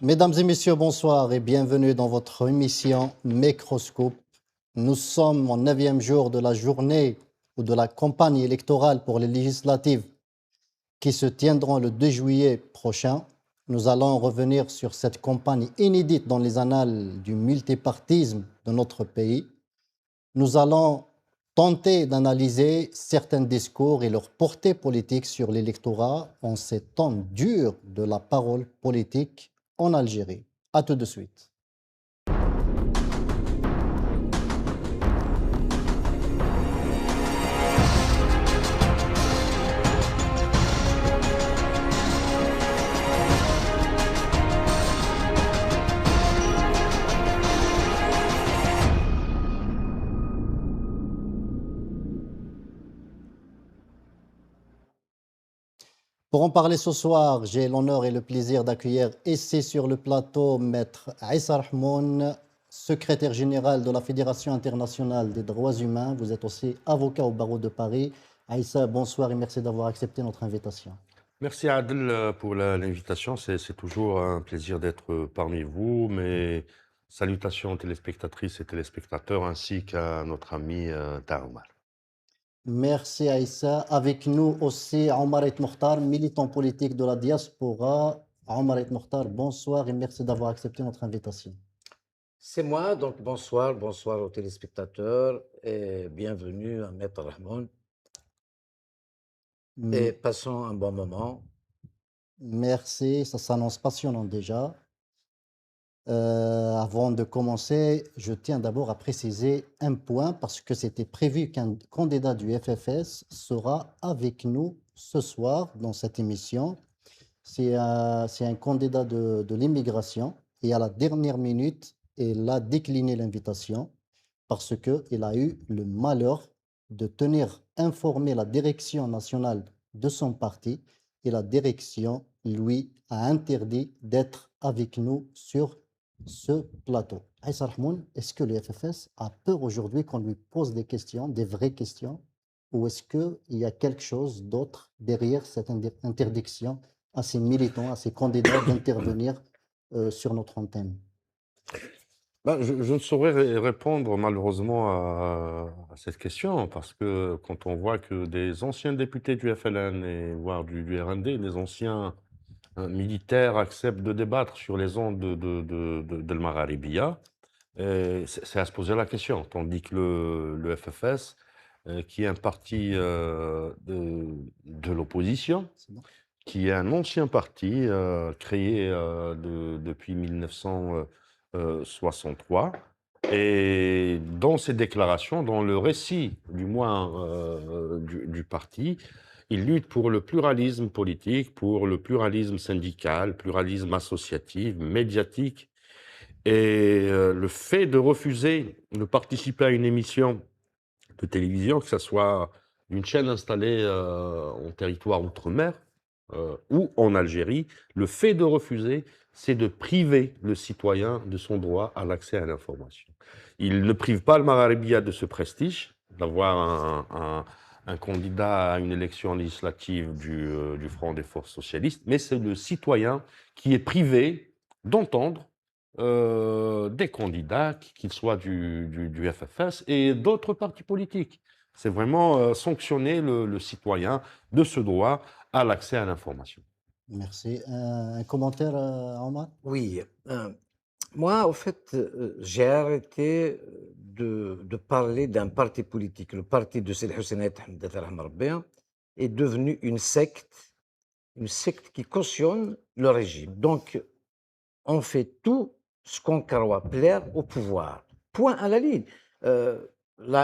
Mesdames et messieurs, bonsoir et bienvenue dans votre émission Microscope. Nous sommes au 9e jour de la journée ou de la campagne électorale pour les législatives qui se tiendront le 2 juillet prochain. Nous allons revenir sur cette campagne inédite dans les annales du multipartisme de notre pays. Nous allons tenter d'analyser certains discours et leur portée politique sur l'électorat en ces temps durs de la parole politique en Algérie. À tout de suite. Pour en parler ce soir, j'ai l'honneur et le plaisir d'accueillir ici sur le plateau Maître Aïssa Rahmoun, secrétaire général de la Fédération internationale des droits humains. Vous êtes aussi avocat au barreau de Paris. Aïssa, bonsoir et merci d'avoir accepté notre invitation. Merci Adel pour l'invitation. C'est toujours un plaisir d'être parmi vous. Mes salutations aux téléspectatrices et téléspectateurs ainsi qu'à notre ami Daromar. Merci Aïssa. Avec nous aussi Omar Et Mokhtar, militant politique de la diaspora. Omar Et Mokhtar, bonsoir et merci d'avoir accepté notre invitation. C'est moi, donc bonsoir aux téléspectateurs et bienvenue à Maître Rahmoun. Et passons un bon moment. Merci, ça s'annonce passionnant déjà. Avant de commencer, je tiens d'abord à préciser un point parce que c'était prévu qu'un candidat du FFS sera avec nous ce soir dans cette émission. C'est un candidat de l'immigration et à la dernière minute, il a décliné l'invitation parce qu'il a eu le malheur de tenir informer la direction nationale de son parti et la direction lui a interdit d'être avec nous sur ce plateau. Aïssa Rahmoun, est-ce que le FFS a peur aujourd'hui qu'on lui pose des questions, des vraies questions, ou est-ce qu'il y a quelque chose d'autre derrière cette interdiction à ces militants, à ces candidats d'intervenir sur notre antenne? Je ne saurais répondre malheureusement à cette question parce que quand on voit que des anciens députés du FLN et voire du RND, des anciens militaires acceptent de débattre sur les ondes de l'Magharibia, c'est à se poser la question. Tandis que le FFS, qui est un parti de l'opposition, qui est un ancien parti créé depuis 1963, et dans ses déclarations, dans le récit du moins du parti, il lutte pour le pluralisme politique, pour le pluralisme syndical, pluralisme associatif, médiatique. Et le fait de refuser de participer à une émission de télévision, que ce soit une chaîne installée en territoire outre-mer ou en Algérie, le fait de refuser, c'est de priver le citoyen de son droit à l'accès à l'information. Il ne prive pas le Magharibia de ce prestige, d'avoir un candidat à une élection législative du Front des Forces Socialistes, mais c'est le citoyen qui est privé d'entendre des candidats, qu'ils soient du FFS et d'autres partis politiques. C'est vraiment sanctionner le citoyen de ce droit à l'accès à l'information. Merci. Un commentaire, Omar? Oui, moi, au fait, j'ai arrêté de parler d'un parti politique. Le parti de Sidi Hussein Hamad est devenu une secte qui cautionne le régime. Donc, on fait tout ce qu'on croit plaire au pouvoir. Point à la ligne.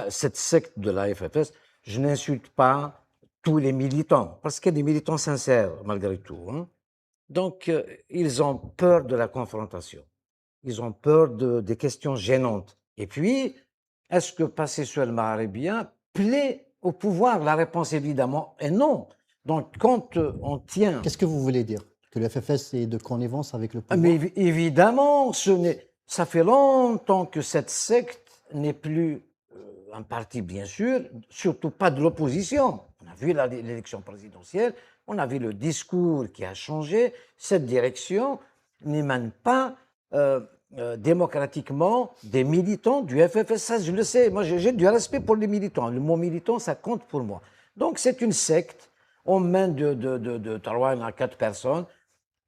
Cette secte de la FFS, je n'insulte pas tous les militants, parce qu'il y a des militants sincères, malgré tout. Hein. Donc, ils ont peur de la confrontation. Ils ont peur des questions gênantes. Et puis, est-ce que passer sur le Maghrébien plaît au pouvoir? La réponse, évidemment, est non. Donc, quand on tient... Qu'est-ce que vous voulez dire? Que le FFS est de connivence avec le pouvoir? Mais évidemment, ça fait longtemps que cette secte n'est plus un parti, bien sûr, surtout pas de l'opposition. On a vu l'élection présidentielle, on a vu le discours qui a changé, cette direction n'émane pas démocratiquement des militants du FFS. Ça, je le sais. Moi, j'ai du respect pour les militants. Le mot militant, ça compte pour moi. Donc, c'est une secte aux mains de 3 à 4 personnes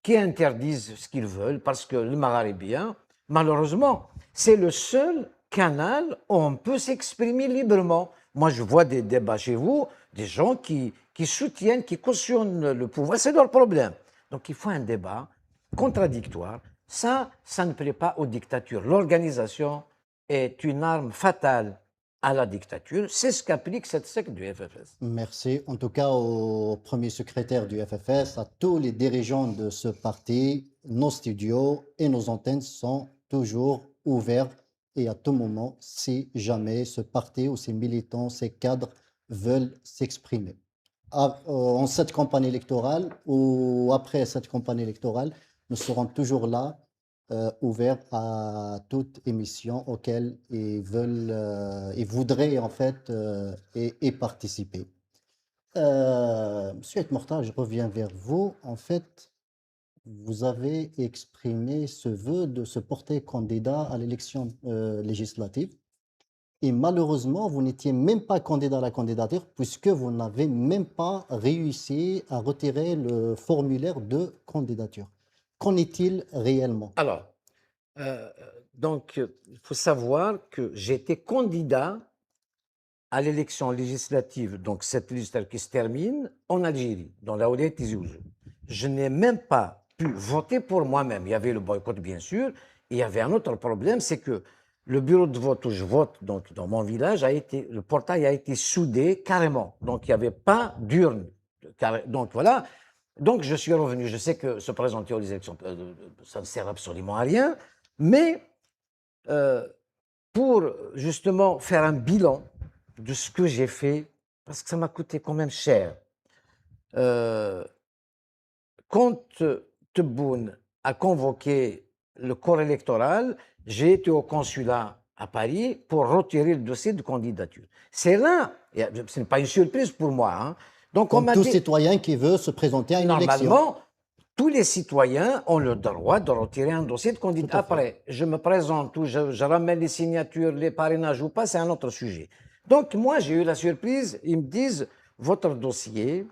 qui interdisent ce qu'ils veulent parce que le maghrébien, malheureusement, c'est le seul canal où on peut s'exprimer librement. Moi, je vois des débats chez vous, des gens qui soutiennent, qui cautionnent le pouvoir. C'est leur problème. Donc, il faut un débat contradictoire. Ça ne plaît pas aux dictatures. L'organisation est une arme fatale à la dictature. C'est ce qu'applique cette secte du FFS. Merci en tout cas au premier secrétaire du FFS, à tous les dirigeants de ce parti. Nos studios et nos antennes sont toujours ouverts et à tout moment, si jamais ce parti ou ces militants, ces cadres veulent s'exprimer. En cette campagne électorale ou après cette campagne électorale, nous serons toujours là, ouverts à toute émission auquel ils voudraient en fait y participer. Monsieur Morta, je reviens vers vous. En fait, vous avez exprimé ce vœu de se porter candidat à l'élection législative. Et malheureusement, vous n'étiez même pas candidat à la candidature puisque vous n'avez même pas réussi à retirer le formulaire de candidature. Qu'en est-il réellement? Alors, donc, il faut savoir que j'ai été candidat à l'élection législative, donc cette législature qui se termine, en Algérie, dans la Ouled Tizi Ouzou. Je n'ai même pas pu voter pour moi-même. Il y avait le boycott, bien sûr, et il y avait un autre problème, c'est que le bureau de vote où je vote, donc dans mon village, le portail a été soudé carrément. Donc, il n'y avait pas d'urne. Donc, voilà. Donc, je suis revenu. Je sais que se présenter aux élections, ça ne sert absolument à rien, mais pour justement faire un bilan de ce que j'ai fait, parce que ça m'a coûté quand même cher. Quand Tebboune a convoqué le corps électoral, j'ai été au consulat à Paris pour retirer le dossier de candidature. C'est là, ce n'est pas une surprise pour moi. Hein. Donc, comme tout citoyen qui veut se présenter à une élection. Normalement, tous les citoyens ont le droit de retirer un dossier de candidature. Après, je me présente ou je ramène les signatures, les parrainages ou pas, c'est un autre sujet. Donc, moi, j'ai eu la surprise, ils me disent, votre dossier,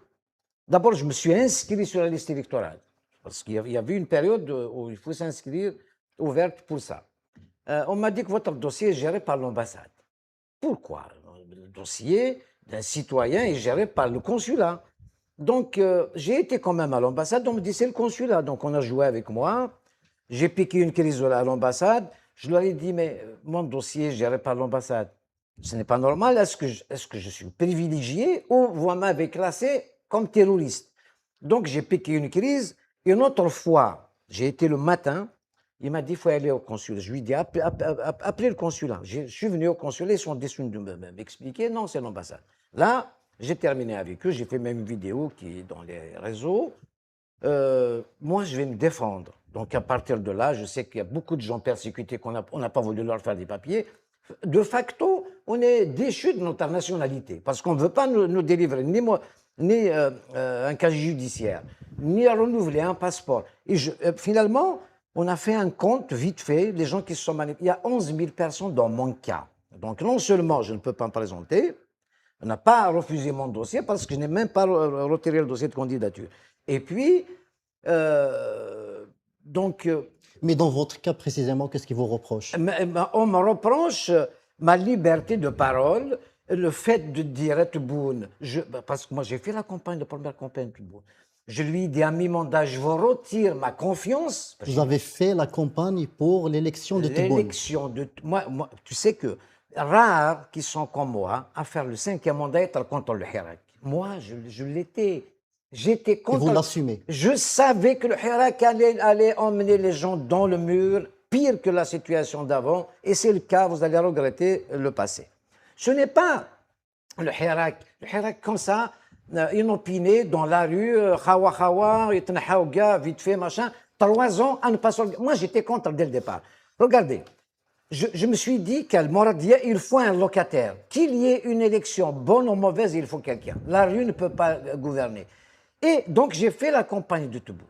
d'abord, je me suis inscrit sur la liste électorale, parce qu'il y avait une période où il faut s'inscrire ouverte pour ça. On m'a dit que votre dossier est géré par l'ambassade. Pourquoi? Le dossier d'un citoyen est géré par le consulat. Donc, j'ai été quand même à l'ambassade, on me dit c'est le consulat. Donc, on a joué avec moi. J'ai piqué une crise à l'ambassade. Je leur ai dit, mais mon dossier est géré par l'ambassade. Ce n'est pas normal. Est-ce que je suis privilégié ou vous m'avez classé comme terroriste? Donc, j'ai piqué une crise. Une autre fois, j'ai été le matin. Il m'a dit, il faut aller au consulat. Je lui ai dit, appelez le consulat. Je suis venu au consulat, ils sont déçus de m'expliquer. Non, c'est l'ambassade. Là, j'ai terminé avec eux, j'ai fait même une vidéo qui est dans les réseaux. Moi, je vais me défendre. Donc, à partir de là, je sais qu'il y a beaucoup de gens persécutés qu'on n'a pas voulu leur faire des papiers. De facto, on est déchus de notre nationalité parce qu'on ne veut pas nous délivrer ni un casier judiciaire, ni renouveler un passeport. Et finalement, on a fait un compte vite fait, les gens qui se sont manifestés. Il y a 11 000 personnes dans mon cas. Donc, non seulement je ne peux pas me présenter, on n'a pas refusé mon dossier parce que je n'ai même pas retiré le dossier de candidature. Et puis, Mais dans votre cas précisément, qu'est-ce qu'ils vous reprochent? On me reproche ma liberté de parole, le fait de dire à Tebboune, parce que moi j'ai fait la première campagne de Tebboune. Je lui ai dit à mi-mandat, je vous retire ma confiance. Vous avez fait la campagne pour l'élection de Tebboune. L'élection de moi, tu sais que rares qui sont comme moi à faire le 5e mandat et être contre le Hirak. Moi, je l'étais. J'étais contre. Et vous l'assumez. Je savais que le Hirak allait emmener les gens dans le mur, pire que la situation d'avant, et c'est le cas, vous allez regretter le passé. Ce n'est pas le Hirak comme ça, inopiné dans la rue, khawa, vite fait, machin, 3 ans à ne pas sortir. Moi, j'étais contre dès le départ. Regardez. Je me suis dit qu'à Moradia, il faut un locataire. Qu'il y ait une élection, bonne ou mauvaise, il faut quelqu'un. La rue ne peut pas gouverner. Et donc, j'ai fait la campagne de Tebboune.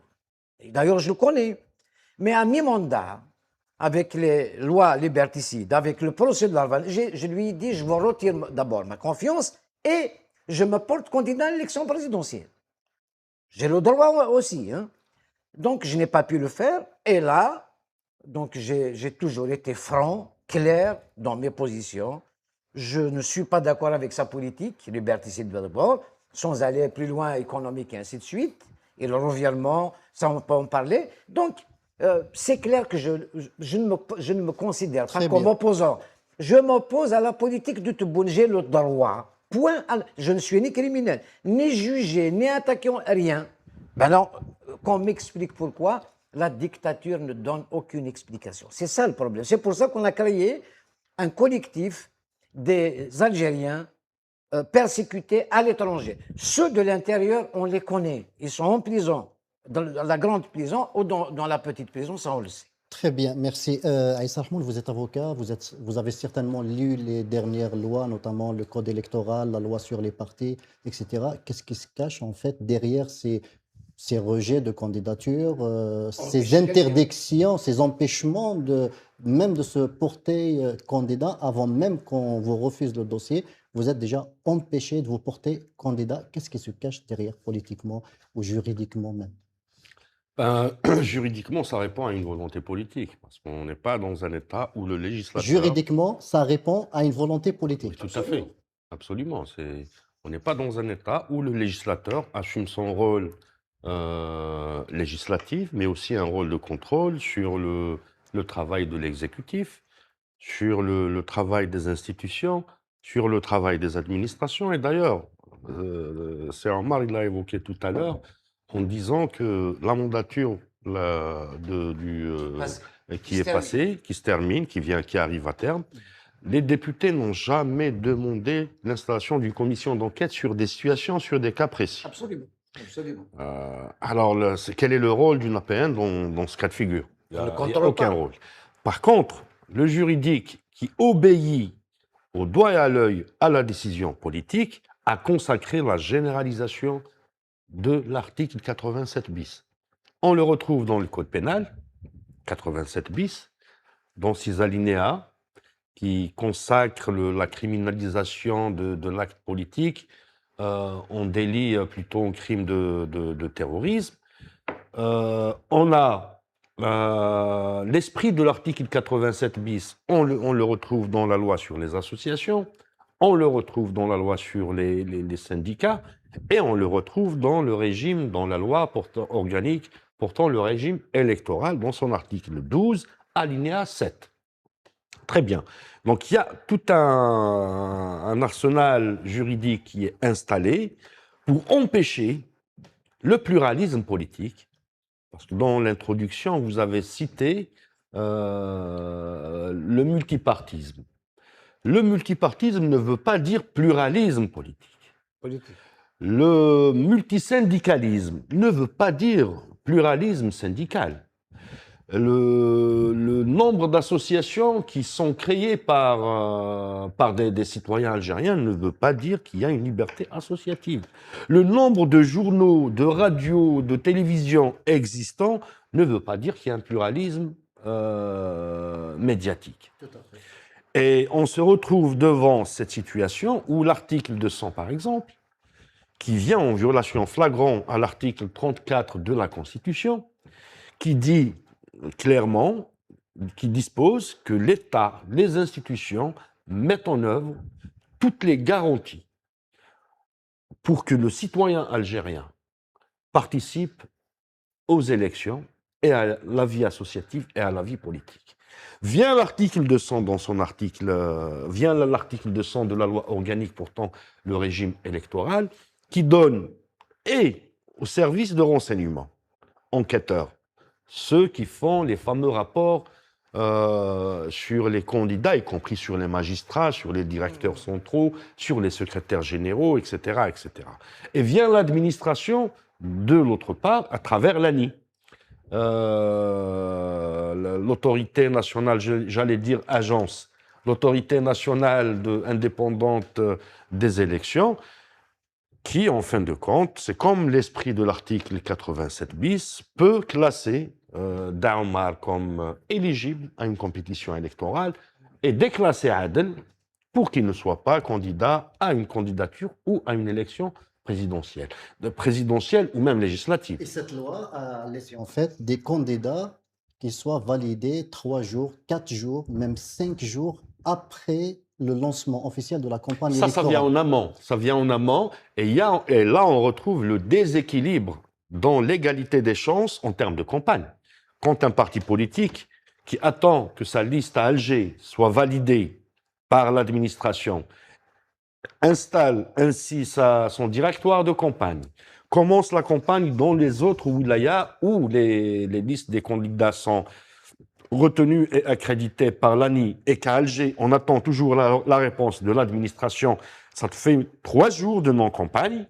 D'ailleurs, je le connais. Mais à mi-mandat, avec les lois liberticides, avec le procès de l'Arval, je lui ai dit, je vous retire d'abord ma confiance et je me porte candidat à l'élection présidentielle. J'ai le droit aussi. Hein. Donc, je n'ai pas pu le faire. Et là, donc j'ai toujours été franc, clair dans mes positions. Je ne suis pas d'accord avec sa politique, liberticide d'abord, sans aller plus loin économique et ainsi de suite. Et le revirement, ça on peut en parler. Donc, c'est clair que je ne me considère pas comme opposant. Je m'oppose à la politique de Tebboune. J'ai le droit. Point. Je ne suis ni criminel, ni jugé, ni attaqué, rien. Maintenant, qu'on m'explique pourquoi la dictature ne donne aucune explication. C'est ça le problème. C'est pour ça qu'on a créé un collectif des Algériens persécutés à l'étranger. Ceux de l'intérieur, on les connaît. Ils sont en prison, dans la grande prison ou dans la petite prison, ça on le sait. Très bien, merci. Aïssa Rahmoul, vous êtes avocat, vous avez certainement lu les dernières lois, notamment le code électoral, la loi sur les partis, etc. Qu'est-ce qui se cache en fait derrière ces rejets de candidature, ces interdictions, ces empêchements même de se porter candidat avant même qu'on vous refuse le dossier? Vous êtes déjà empêché de vous porter candidat. Qu'est-ce qui se cache derrière politiquement ou juridiquement même? Juridiquement, ça répond à une volonté politique, parce qu'on n'est pas dans un État où le législateur... Juridiquement, ça répond à une volonté politique. Oui, tout à fait, absolument. On n'est pas dans un État où le législateur assume son rôle législatif, mais aussi un rôle de contrôle sur le travail de l'exécutif, sur le travail des institutions, sur le travail des administrations. Et d'ailleurs, c'est Omar, il l'a évoqué tout à l'heure, en disant que la mandature qui est passée, qui se termine, qui arrive à terme, les députés n'ont jamais demandé l'installation d'une commission d'enquête sur des situations, sur des cas précis. Absolument. Absolument. Alors, quel est le rôle d'une APN dans ce cas de figure? Il n'y a aucun rôle. Par contre, le juridique qui obéit au doigt et à l'œil à la décision politique a consacré la généralisation de l'article 87 bis. On le retrouve dans le code pénal, 87 bis, dans ses alinéas, qui consacrent la criminalisation de l'acte politique en délit plutôt en crime de terrorisme. On a l'esprit de l'article 87 bis, on le retrouve dans la loi sur les associations, on le retrouve dans la loi sur les syndicats, et on le retrouve dans le régime, dans la loi organique portant le régime électoral, dans son article 12, alinéa 7. Très bien. Donc il y a tout un arsenal juridique qui est installé pour empêcher le pluralisme politique, parce que dans l'introduction, vous avez cité le multipartisme. Le multipartisme ne veut pas dire pluralisme politique. Le multisyndicalisme ne veut pas dire pluralisme syndical. Le nombre d'associations qui sont créées par des citoyens algériens ne veut pas dire qu'il y a une liberté associative. Le nombre de journaux, de radios, de télévisions existants ne veut pas dire qu'il y a un pluralisme médiatique. Tout à fait. Et on se retrouve devant cette situation où l'article 200, par exemple, qui vient en violation flagrante à l'article 34 de la Constitution, qui dit clairement, qui dispose que l'État, les institutions mettent en œuvre toutes les garanties pour que le citoyen algérien participe aux élections et à la vie associative et à la vie politique. Vient l'article 200 dans son article, vient l'article 200 de la loi organique portant le régime électoral qui donne et aux services de renseignement, enquêteurs, ceux qui font les fameux rapports sur les candidats, y compris sur les magistrats, sur les directeurs centraux, sur les secrétaires généraux, etc., etc. Et vient l'administration de l'autre part à travers l'ANI. L'autorité nationale, j'allais dire agence, l'autorité nationale indépendante des élections, qui, en fin de compte, c'est comme l'esprit de l'article 87 bis, peut classer Daoumar comme éligible à une compétition électorale et déclasser Adel pour qu'il ne soit pas candidat à une candidature ou à une élection présidentielle ou même législative. Et cette loi a laissé en fait des candidats qui soient validés 3 jours, 4 jours, même 5 jours après le lancement officiel de la campagne Ça électorale. vient en amont. Ça vient en amont. Et là, on retrouve le déséquilibre dans l'égalité des chances en termes de campagne. Quand un parti politique qui attend que sa liste à Alger soit validée par l'administration, installe ainsi son directoire de campagne, commence la campagne dans les autres wilayas où les listes des candidats sont retenues et accréditées par l'ANI et qu'à Alger, on attend toujours la réponse de l'administration, ça te fait 3 jours de non-campagne.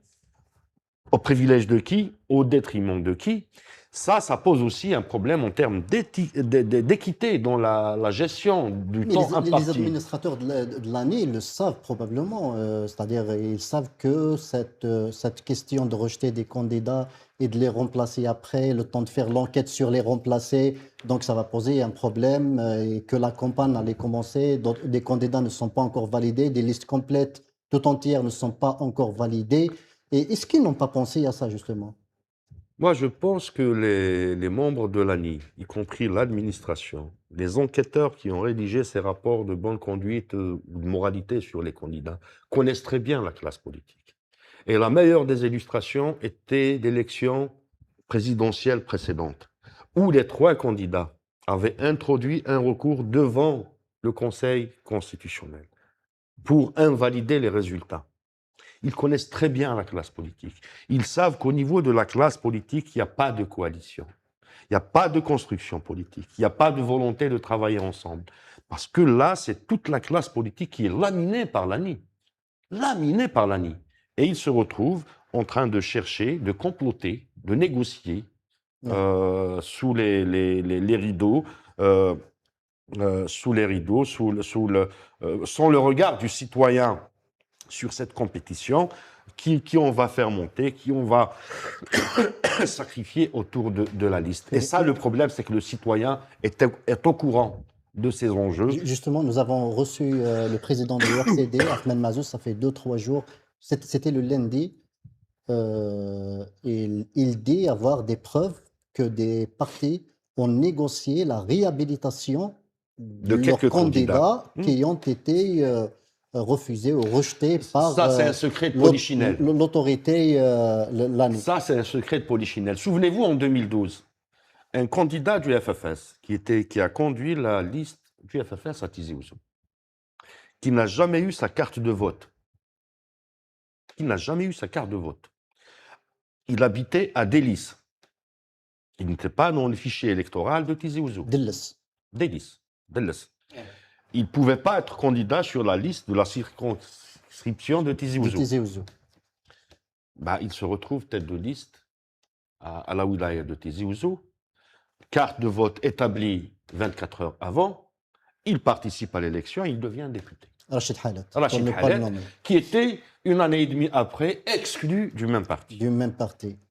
Au privilège de qui? Au détriment de qui? Ça pose aussi un problème en termes d'équité dans la gestion du Mais temps les imparti. administrateurs de l'année le savent probablement, c'est-à-dire ils savent que cette question de rejeter des candidats et de les remplacer après, le temps de faire l'enquête sur les remplacés, donc ça va poser un problème et que la campagne allait commencer, des candidats ne sont pas encore validés, des listes complètes tout entières ne sont pas encore validées. Et est-ce qu'ils n'ont pas pensé à ça justement? Moi, je pense que les membres de l'ANI, y compris l'administration, les enquêteurs qui ont rédigé ces rapports de bonne conduite ou de moralité sur les candidats, connaissent très bien la classe politique. Et la meilleure des illustrations était l'élection présidentielle précédente, où les 3 candidats avaient introduit un recours devant le Conseil constitutionnel pour invalider les résultats. Ils connaissent très bien la classe politique. Ils savent qu'au niveau de la classe politique, il n'y a pas de coalition. Il n'y a pas de construction politique. Il n'y a pas de volonté de travailler ensemble. Parce que là, c'est toute la classe politique qui est laminée par l'ANI. Laminée par l'ANI. Et ils se retrouvent en train de chercher, de comploter, de négocier sous les rideaux, sans le regard du citoyen sur cette compétition, qui on va faire monter, qui on va sacrifier autour de la liste. Et ça, le problème, c'est que le citoyen est au courant de ces enjeux. Justement, nous avons reçu le président de l'URCD, Ahmed Mazouz, ça fait 2-3 jours. C'était le lundi. Il dit avoir des preuves que des partis ont négocié la réhabilitation de leurs quelques candidats qui ont été refusés ou rejetés par Ça, c'est un secret de polichinelle. l'autorité l'ANI. Ça, c'est un secret de polichinelle. Souvenez-vous, en 2012, un candidat du FFS qui a conduit la liste du FFS à Tizi Ouzou, qui n'a jamais eu sa carte de vote. Il habitait à Délis. Il n'était pas dans le fichier électoral de Tizi Ouzou. Délis. Il ne pouvait pas être candidat sur la liste de la circonscription de Tizi Ouzou. Il se retrouve tête de liste à la wilaya de Tizi Ouzou. Carte de vote établie 24 heures avant. Il participe à l'élection et il devient député. Rachid Halet, qui était 1 année et demie après exclu du même parti.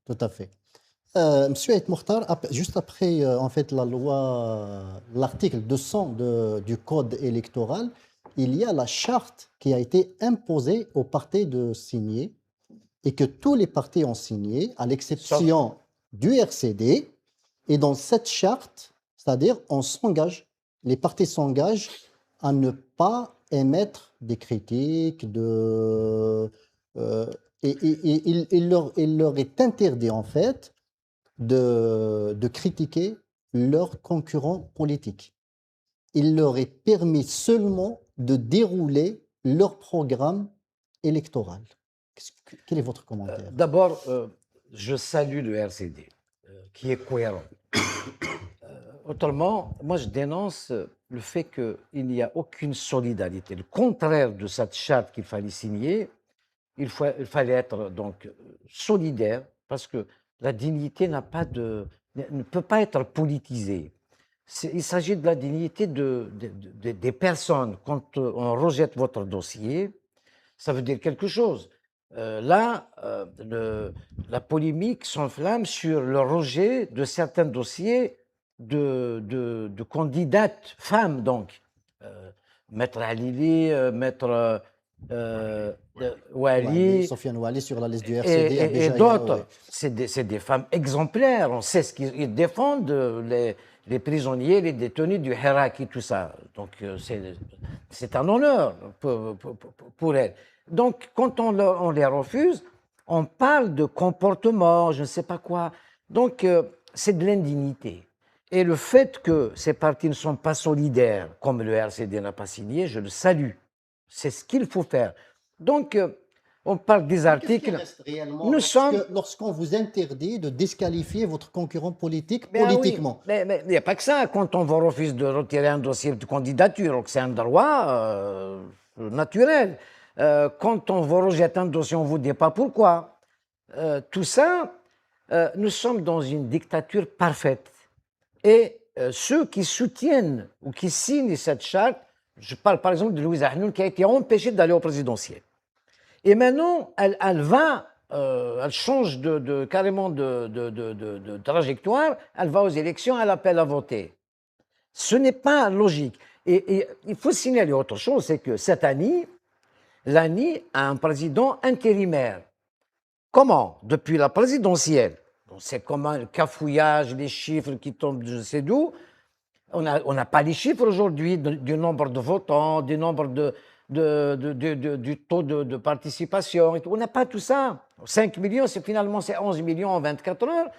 Tout à fait. Monsieur Aït Mokhtar, juste après en fait la loi, l'article 200 du code électoral, il y a la charte qui a été imposée aux partis de signer et que tous les partis ont signé, à l'exception du RCD. Et dans cette charte, c'est-à-dire les partis s'engagent à ne pas émettre des critiques, il leur est interdit en fait de critiquer leurs concurrents politiques. Il leur est permis seulement de dérouler leur programme électoral. Quel est votre commentaire? D'abord, je salue le RCD, qui est cohérent. Autrement, moi je dénonce le fait qu'il n'y a aucune solidarité. Le contraire de cette charte qu'il fallait signer, il fallait être donc solidaire, parce que la dignité ne peut pas être politisée. Il s'agit de la dignité des personnes. Quand on rejette votre dossier, ça veut dire quelque chose. là, la polémique s'enflamme sur le rejet de certains dossiers de candidates femmes, donc. Maître Halili, Maître Wali, Wali Sofiane Wali sur la liste du RCD à et Béjaïa, d'autres. oui. C'est des femmes exemplaires. On sait ce qu'ils défendent, les prisonniers, les détenus du Hirak et tout ça. Donc c'est un honneur pour elles. Donc quand on les refuse, on parle de comportement, je ne sais pas quoi. Donc c'est de l'indignité. Et le fait que ces partis ne sont pas solidaires, comme le RCD n'a pas signé, je le salue. C'est ce qu'il faut faire. Donc, on parle des Qu'est-ce qui articles. reste réellement Nous sommes. lorsqu'on vous interdit de disqualifier votre concurrent politique Ben oui, politiquement? mais il n'y a pas que ça. Quand on vous refuse de retirer un dossier de candidature, c'est un droit naturel. Quand on vous rejette un dossier, on ne vous dit pas pourquoi. Tout ça, nous sommes dans une dictature parfaite. Et ceux qui soutiennent ou qui signent cette charte, je parle par exemple de Louise Ahnoun qui a été empêchée d'aller au présidentiel. Et maintenant, elle change carrément de trajectoire, elle va aux élections, elle appelle à voter. Ce n'est pas logique. Et il faut signaler autre chose, c'est que cette année, l'ANI a un président intérimaire. Comment? Depuis la présidentielle. C'est comme un cafouillage, les chiffres qui tombent de je sais d'où. On n'a pas les chiffres aujourd'hui du nombre de votants, du nombre du taux de participation. On n'a pas tout ça. 5 millions, finalement, c'est 11 millions en 24 heures.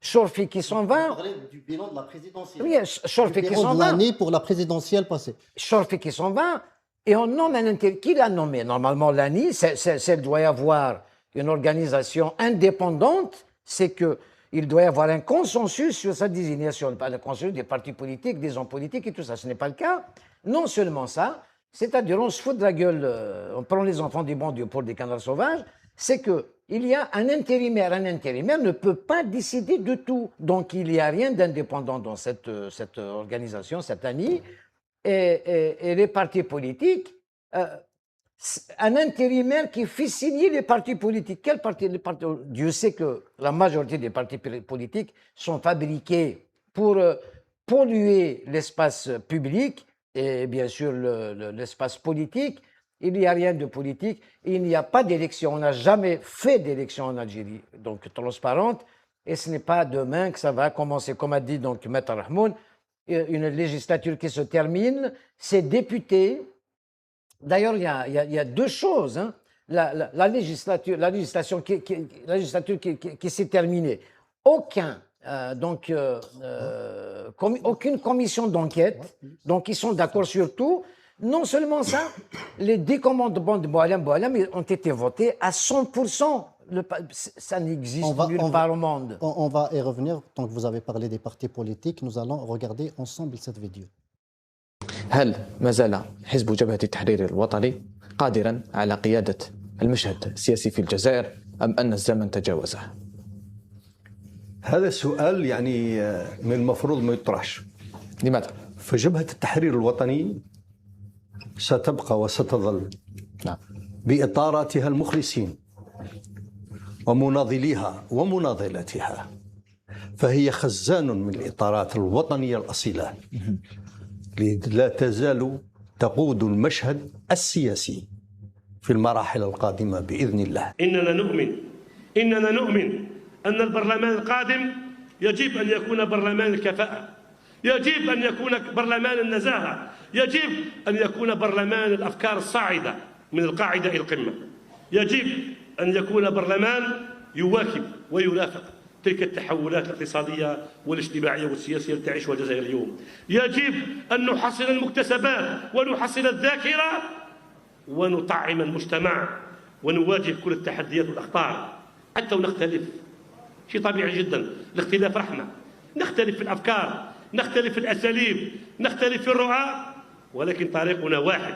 Chorfi qui s'en va. On parlait du bilan de la présidentielle. Oui, Chorfi qui s'en de va. l'année pour la présidentielle passée. Chorfi qui s'en va. Et on nomme un intérimaire. Qui l'a nommé? Normalement, l'ANI, il doit y avoir une organisation indépendante. C'est qu'il doit y avoir un consensus sur sa désignation, pas le consensus des partis politiques, des hommes politiques et tout ça. Ce n'est pas le cas. Non seulement ça, c'est-à-dire on se fout de la gueule, on prend les enfants du bon Dieu pour des canards sauvages, c'est qu'il y a un intérimaire. Un intérimaire ne peut pas décider de tout. Donc il n'y a rien d'indépendant dans cette organisation, cette ANI. Et les partis politiques, un intérimaire qui fait signer les partis politiques. Quel parti, Dieu sait que la majorité des partis politiques sont fabriqués pour polluer l'espace public et bien sûr l'espace politique. Il n'y a rien de politique. Il n'y a pas d'élection. On n'a jamais fait d'élection en Algérie, donc transparente. Et ce n'est pas demain que ça va commencer, comme a dit donc Maître Rahmoun, une législature qui se termine. Ces députés. D'ailleurs, il y a deux choses. Hein. La législation qui s'est terminée. Aucune commission d'enquête. Donc, ils sont d'accord sur tout. Non seulement ça, les décommandements de Boualem ont été votés à 100%. Ça n'existe nulle part au monde. On va y revenir. Tant que vous avez parlé des partis politiques, nous allons regarder ensemble cette vidéo. هل ما زال حزب جبهة التحرير الوطني قادرا على قيادة المشهد السياسي في الجزائر أم أن الزمن تجاوزه؟ هذا السؤال يعني من المفروض ما يطرحش. لماذا؟ فجبهة التحرير الوطني ستبقى وستظل بإطاراتها المخلصين ومناضليها ومناضلتها، فهي خزان من الإطارات الوطنية الأصيلة لا تزال تقود المشهد السياسي في المراحل القادمة بإذن الله. إننا نؤمن أن البرلمان القادم يجب أن يكون برلمان الكفاءة، يجب أن يكون برلمان النزاهة، يجب أن يكون برلمان الأفكار الصاعدة من القاعدة إلى القمة، يجب أن يكون برلمان يواكب ويرافق تلك التحولات الاقتصادية والاجتماعية والسياسية التي تعيشها الجزائر اليوم. يجب أن نحصل المكتسبات ونحصل الذاكرة ونطعم المجتمع ونواجه كل التحديات والأخطار حتى ونختلف. شيء طبيعي جدا، الاختلاف رحمة، نختلف في الأفكار، نختلف في الأساليب، نختلف في الرؤى، ولكن طريقنا واحد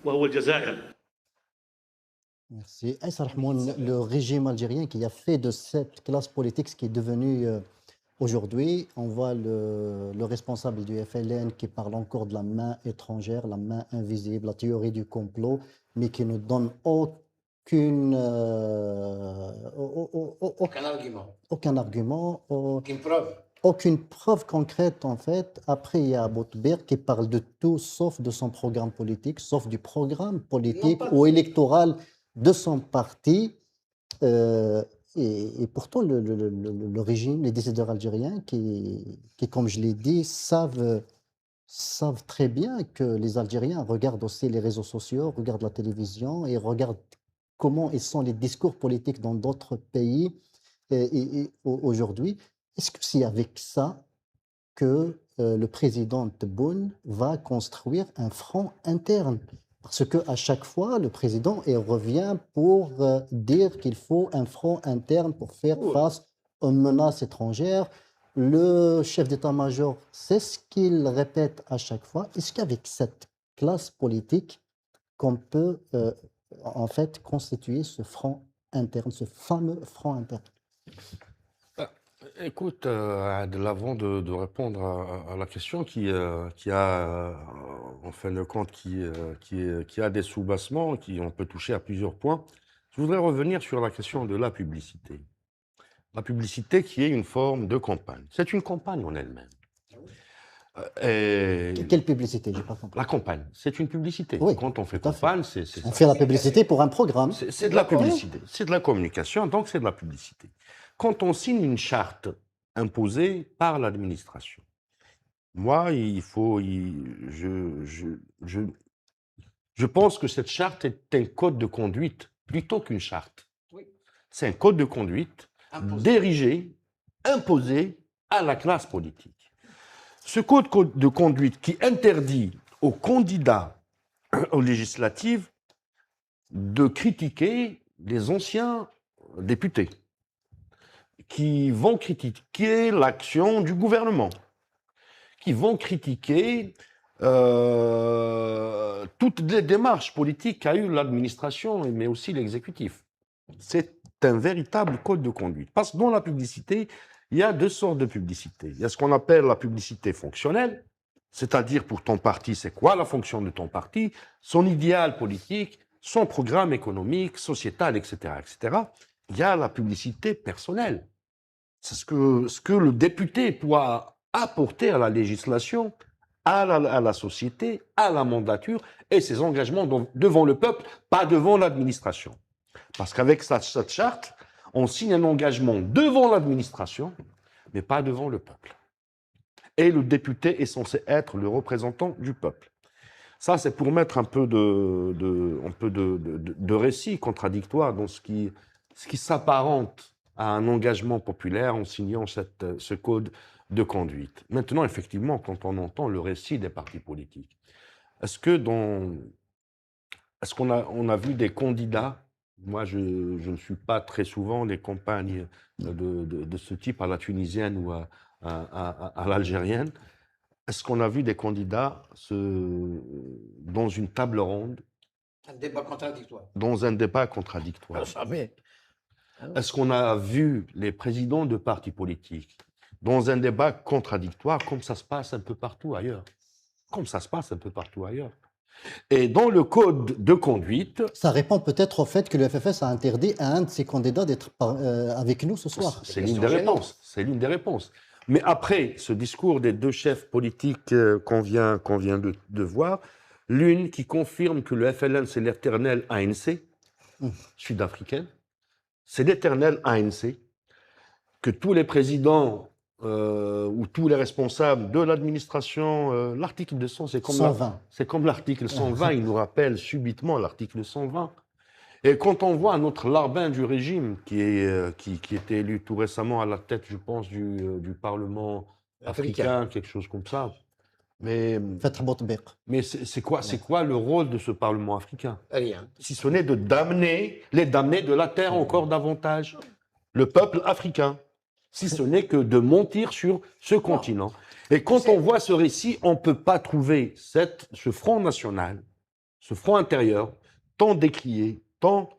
وهو الجزائر. Merci. Aïssa Rahmoun, le régime algérien qui a fait de cette classe politique ce qui est devenu aujourd'hui, on voit le responsable du FLN qui parle encore de la main étrangère, la main invisible, la théorie du complot, mais qui ne donne aucune Aucun argument, aucun argument, aucune preuve. aucune preuve concrète en fait. Après, il y a Boutbir qui parle de tout sauf de son programme politique, sauf du programme politique pas- ou électoral de son parti. Euh, et pourtant, le régime, les décideurs algériens qui, comme je l'ai dit, savent très bien que les Algériens regardent aussi les réseaux sociaux, regardent la télévision et regardent comment ils sont les discours politiques dans d'autres pays aujourd'hui. Est-ce que c'est avec ça que le président Tebboune va construire un front interne? Parce qu'à chaque fois, le président il revient pour dire qu'il faut un front interne pour faire face aux menaces étrangères. Le chef d'état-major, c'est ce qu'il répète à chaque fois. Est-ce qu'avec cette classe politique, qu'on peut en fait constituer ce front interne, ce fameux front interne? Écoute, Adel, avant de répondre à la question qui a, en fin de compte, qui a des soubassements, on peut toucher à plusieurs points, je voudrais revenir sur la question de la publicité. La publicité qui est une forme de campagne. C'est une campagne en elle-même. Et Quelle publicité? J'ai pas compris. la campagne, c'est une publicité. Oui, Quand on fait tout à fait. campagne, c'est On fait la publicité pour un programme. c'est de la publicité, c'est de la communication, donc c'est de la publicité. Quand on signe une charte imposée par l'administration, moi, je pense que cette charte est un code de conduite plutôt qu'une charte. Oui. C'est un code de conduite Imposé. dirigé, imposé à la classe politique. Ce code de conduite qui interdit aux candidats aux législatives de critiquer les anciens députés qui vont critiquer l'action du gouvernement, qui vont critiquer toutes les démarches politiques qu'a eu l'administration, mais aussi l'exécutif. C'est un véritable code de conduite. Parce que dans la publicité, il y a deux sortes de publicité. Il y a ce qu'on appelle la publicité fonctionnelle, c'est-à-dire pour ton parti, c'est quoi la fonction de ton parti, son idéal politique, son programme économique, sociétal, etc., etc. Il y a la publicité personnelle. C'est ce que le député doit apporter à la législation, à la société, à la mandature et ses engagements devant le peuple, pas devant l'administration. Parce qu'avec cette charte, on signe un engagement devant l'administration, mais pas devant le peuple. Et le député est censé être le représentant du peuple. Ça, c'est pour mettre un peu de récit contradictoire dans ce qui s'apparente à un engagement populaire en signant ce code de conduite. Maintenant, effectivement, quand on entend le récit des partis politiques, est-ce qu'on a vu des candidats? Moi, je ne suis pas très souvent des campagnes de ce type à la tunisienne ou à l'algérienne. Est-ce qu'on a vu des candidats dans une table ronde, Un débat contradictoire. dans un débat contradictoire? Jamais. Est-ce qu'on a vu les présidents de partis politiques dans un débat contradictoire comme ça se passe un peu partout ailleurs? Comme ça se passe un peu partout ailleurs. Et dans le code de conduite, Ça répond peut-être au fait que le FFS a interdit à un de ses candidats d'être avec nous ce soir. c'est l'une des réponses. C'est l'une des réponses. Mais après ce discours des deux chefs politiques qu'on vient de voir, l'une qui confirme que le FLN, c'est l'éternel ANC sud-africain, c'est l'éternel ANC, que tous les présidents ou tous les responsables de l'administration, l'article 200, c'est comme 120. c'est comme l'article 120, il nous rappelle subitement l'article 120. Et quand on voit notre larbin du régime, qui était élu tout récemment à la tête, je pense, du Parlement africain, quelque chose comme ça. Mais Fath Boutbir. c'est quoi le rôle de ce Parlement africain? Rien. Si ce n'est de les damner de la terre encore davantage, le peuple africain. Si ce n'est que de mentir sur ce continent. Et quand on voit ce récit, on ne peut pas trouver ce front national, ce front intérieur, tant décrié, tant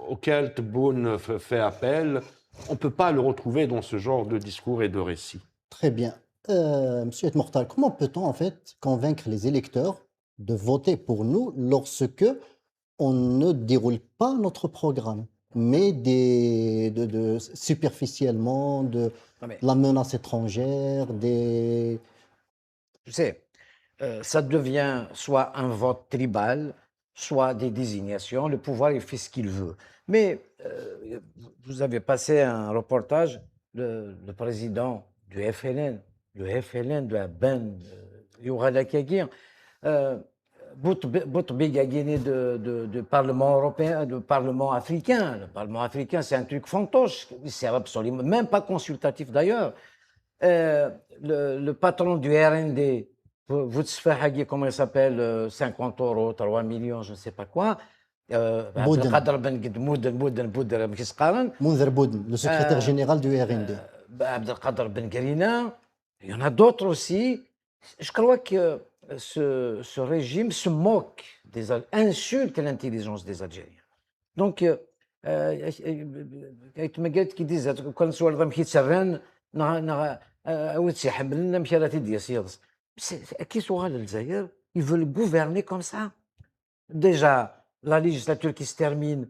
auquel Tebboune fait appel, on ne peut pas le retrouver dans ce genre de discours et de récits. Très bien. Monsieur Et Mortal, comment peut-on en fait convaincre les électeurs de voter pour nous lorsque on ne déroule pas notre programme, mais superficiellement de Non, mais, la menace étrangère, des... tu sais, ça devient soit un vote tribal, soit des désignations. Le pouvoir, il fait ce qu'il veut. Mais vous avez passé un reportage, le président du FLN, de la Ben Yourada Kagir, Boutbéga gagné de Parlement européen, de Parlement africain. Le Parlement africain, c'est un truc fantoche. C'est absolument, même pas consultatif d'ailleurs. Le patron du RND, Voutsfahagi, comment il s'appelle, 50 euros, 3 millions, je ne sais pas quoi. Bouden. Abdelkader Ben Ged Bouden Kisqaran, Mounzer Bouden, le secrétaire général du RND. Abdelkader Ben Garina. Il y en a d'autres aussi. Je crois que ce régime se moque, insulte l'intelligence des Algériens. Donc, qui disent كل صور ضم كي تسرن وتسحب لنا مشارات ديال qui sont l'Algérie, ils veulent gouverner comme ça. Déjà, la législature qui se termine,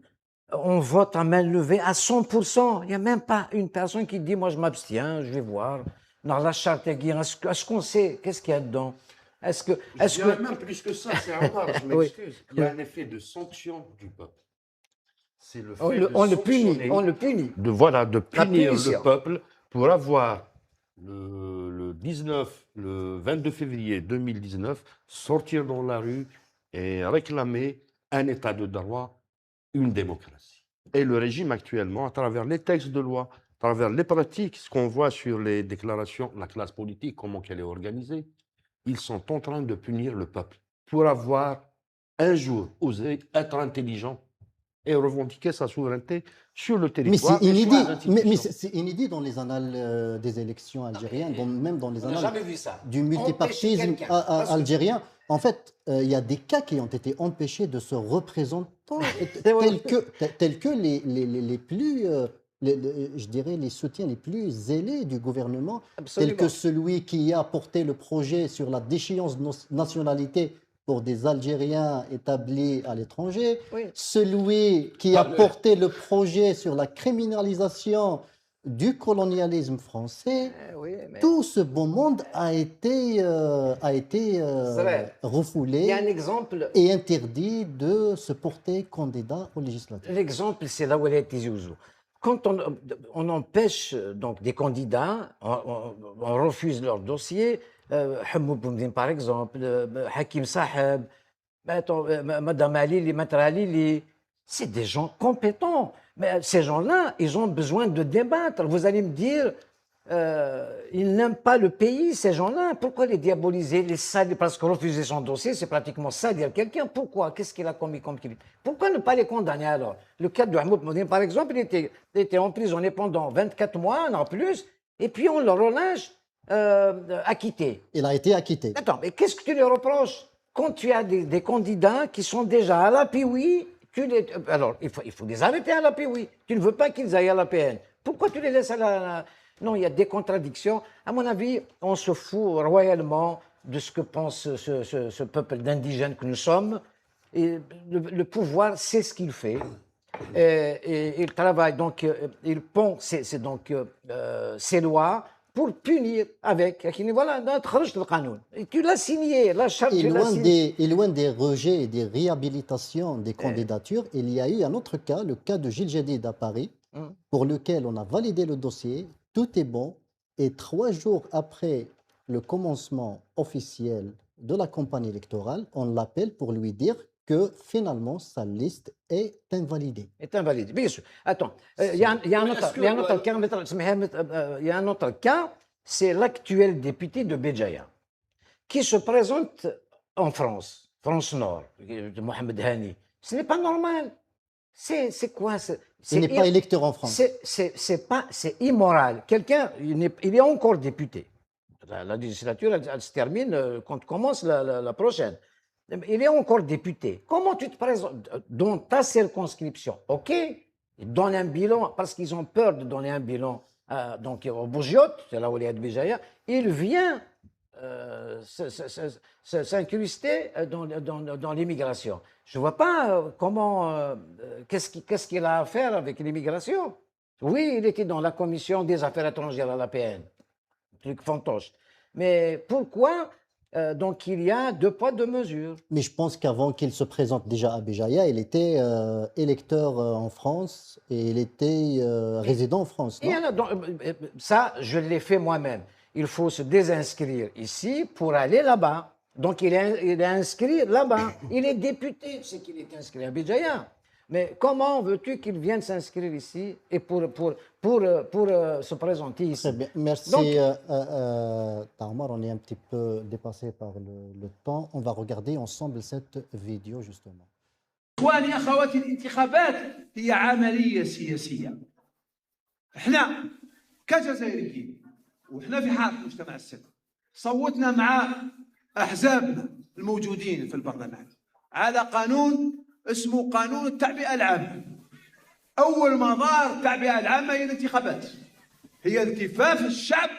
on vote à main levée à 100%. Il n'y a même pas une personne qui dit moi je m'abstiens, je vais voir. Dans la charte, est-ce qu'on sait qu'est-ce qu'il y a dedans? Même plus que ça, c'est un rare, je m'excuse. Il y a un effet de sanction du peuple. C'est le fait on le punit. De punir punition. le peuple pour avoir le 22 février 2019, sortir dans la rue et réclamer un état de droit, une démocratie. Et le régime actuellement, à travers les textes de loi, à travers les pratiques, ce qu'on voit sur les déclarations, la classe politique, comment elle est organisée, ils sont en train de punir le peuple pour avoir un jour osé être intelligent et revendiquer sa souveraineté sur le Mais territoire. c'est inédit, mais c'est inédit dans les annales des élections algériennes, même dans les On n'a annales jamais vu ça. du multipartisme algérien. En fait, il y a des cas qui ont été empêchés de se représenter tels que les plus, je dirais, les soutiens les plus zélés du gouvernement, tels que celui qui a porté le projet sur la déchéance de nationalité pour des Algériens établis à l'étranger, Oui. celui qui a porté le projet sur la criminalisation du colonialisme français. Oui, mais Tout ce beau monde a été vrai. Il y refoulé a un exemple. et interdit de se porter candidat aux législatives. L'exemple, c'est là où elle est Ouzou. Quand on empêche donc des candidats, on refuse leur dossier, Hamoud Boumdine par exemple, Hakim Saheb, Madame Ali, Maître Ali, c'est des gens compétents. Mais ces gens-là, ils ont besoin de débattre. Vous allez me dire, ils n'aiment pas le pays, ces gens-là. Pourquoi les diaboliser, les salir? Parce que refuser son dossier, c'est pratiquement salir quelqu'un. Pourquoi? Qu'est-ce qu'il a commis comme crime? Pourquoi ne pas les condamner alors? Le cas de Hamoud Boumdine, par exemple, il était emprisonné pendant 24 mois, non plus, et puis on le relâche acquitté. Il a été acquitté. Attends, mais qu'est-ce que tu lui reproches? Quand tu as des candidats qui sont déjà à la PWI, alors il faut les arrêter à la PWI. Tu ne veux pas qu'ils aillent à la PN. Pourquoi tu les laisses à la... Non, il y a des contradictions. À mon avis, on se fout royalement de ce que pense ce peuple d'indigènes que nous sommes. Et le pouvoir sait ce qu'il fait. Et il travaille, donc il pond ses lois pour punir avec. Voilà, et tu l'as signé, la charte, Et tu l'as signé. loin des rejets et des réhabilitations des candidatures, il y a eu un autre cas, le cas de Gilles Jadid à Paris, pour lequel on a validé le dossier, tout est bon, et 3 jours après le commencement officiel de la campagne électorale, on l'appelle pour lui dire que finalement sa liste est invalidée. Est invalide, bien sûr. Attends, il y a un autre cas, c'est l'actuel député de Béjaïa, qui se présente en France, France Nord, Mohamed Hani. Ce n'est pas normal. C'est quoi? Il n'est pas électeur en France. C'est immoral. Quelqu'un, il est encore député. La législature, elle se termine quand commence la prochaine. Il est encore député. Comment tu te présentes dans ta circonscription? OK, ils donnent un bilan, parce qu'ils ont peur de donner un bilan donc au Bougiote, c'est là où il est à Béjaïa. Il vient s'incruster dans l'immigration. Je ne vois pas qu'est-ce qu'il a à faire avec l'immigration. Oui, il était dans la commission des affaires étrangères à l'APN, truc fantoche. Mais pourquoi donc il y a 2 poids 2 mesures? Mais je pense qu'avant qu'il se présente déjà à Béjaïa, il était électeur en France et il était résident en France, Et non? ça, je l'ai fait moi-même. Il faut se désinscrire ici pour aller là-bas. Donc il est inscrit là-bas. Il est député, c'est qu'il est inscrit à Béjaïa. Mais comment veux-tu qu'il vienne s'inscrire ici et pour se présenter ici? Très bien, merci. Donc- Tamar, on est un petit peu dépassé par le temps. On va regarder ensemble cette vidéo justement. إخواني أخواتي الانتخابات هي عملية سياسية. احنا كجزائريين واحنا في حالة المجتمع السلمي صوتنا مع أحزابنا الموجودين في البرلمان على قانون اسمه قانون التعبئة العامة. أول مظاهر التعبئة العامة هي الانتخابات، هي التفاف الشعب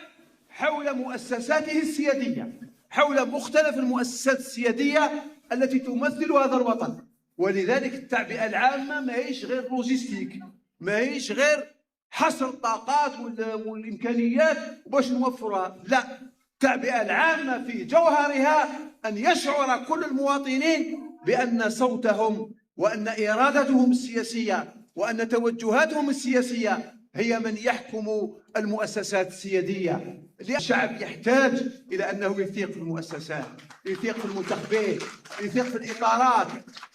حول مؤسساته السيادية، حول مختلف المؤسسات السيادية التي تمثل هذا الوطن. ولذلك التعبئة العامة ما هيش غير لوجيستيك، ما هيش غير حصر الطاقات والإمكانيات باش نوفرها، لا، التعبئة العامة في جوهرها أن يشعر كل المواطنين بأن صوتهم وأن إرادتهم السياسية وأن توجهاتهم السياسية هي من يحكم المؤسسات السيادية. الشعب يحتاج إلى أنه يثيق في المؤسسات، يثيق في المنتخبين، يثيق في الإطارات،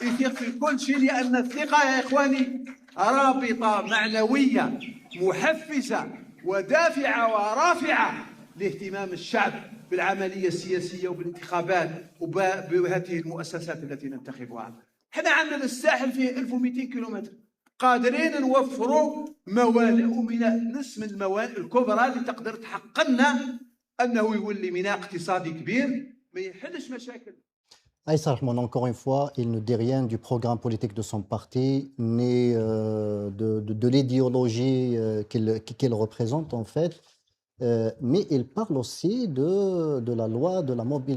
يثيق في كل شيء، لأن الثقة يا إخواني رابطة معنوية محفزة ودافعة ورافعة لاهتمام الشعب بالعملية السياسية وبالانتخابات وبهذه المؤسسات التي ننتخبها. احنا عندنا الساحل فيه 1200 كيلومتر، قادرين نوفروا موانئ وميناء، نصف من الموانئ الكبرى اللي تقدر تحقق لنا انه يولي ميناء اقتصادي كبير ما يحلش مشاكل. Aïssa Rahman, encore une fois, il ne dit rien du programme politique de son parti, ni de l'idéologie qu'il représente en fait, mais il parle aussi de la loi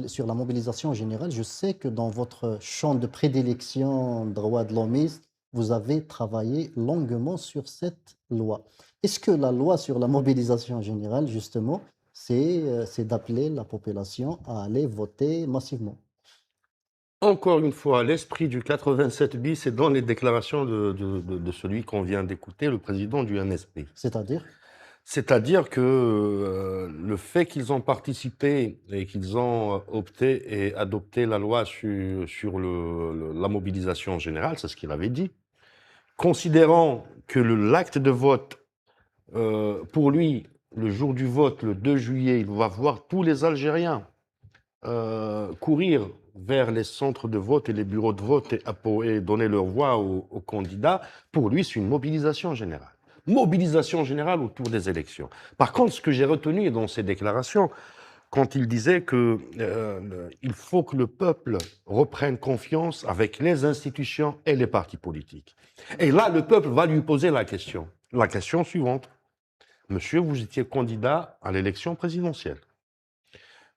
sur la mobilisation générale. Je sais que dans votre champ de prédilection droit de l'homiste, vous avez travaillé longuement sur cette loi. Est-ce que la loi sur la mobilisation générale, justement, c'est d'appeler la population à aller voter massivement? Encore une fois, l'esprit du 87 bis est dans les déclarations de celui qu'on vient d'écouter, le président du NSP. C'est-à-dire? C'est-à-dire que le fait qu'ils ont participé et qu'ils ont opté et adopté la loi sur la mobilisation générale, c'est ce qu'il avait dit, considérant que l'acte de vote, pour lui, le jour du vote, le 2 juillet, il va voir tous les Algériens courir vers les centres de vote et les bureaux de vote et donner leur voix aux candidats. Pour lui, c'est une mobilisation générale. Mobilisation générale autour des élections. Par contre, ce que j'ai retenu dans ces déclarations, quand il disait qu'il faut que le peuple reprenne confiance avec les institutions et les partis politiques. Et là, le peuple va lui poser la question suivante. Monsieur, vous étiez candidat à l'élection présidentielle.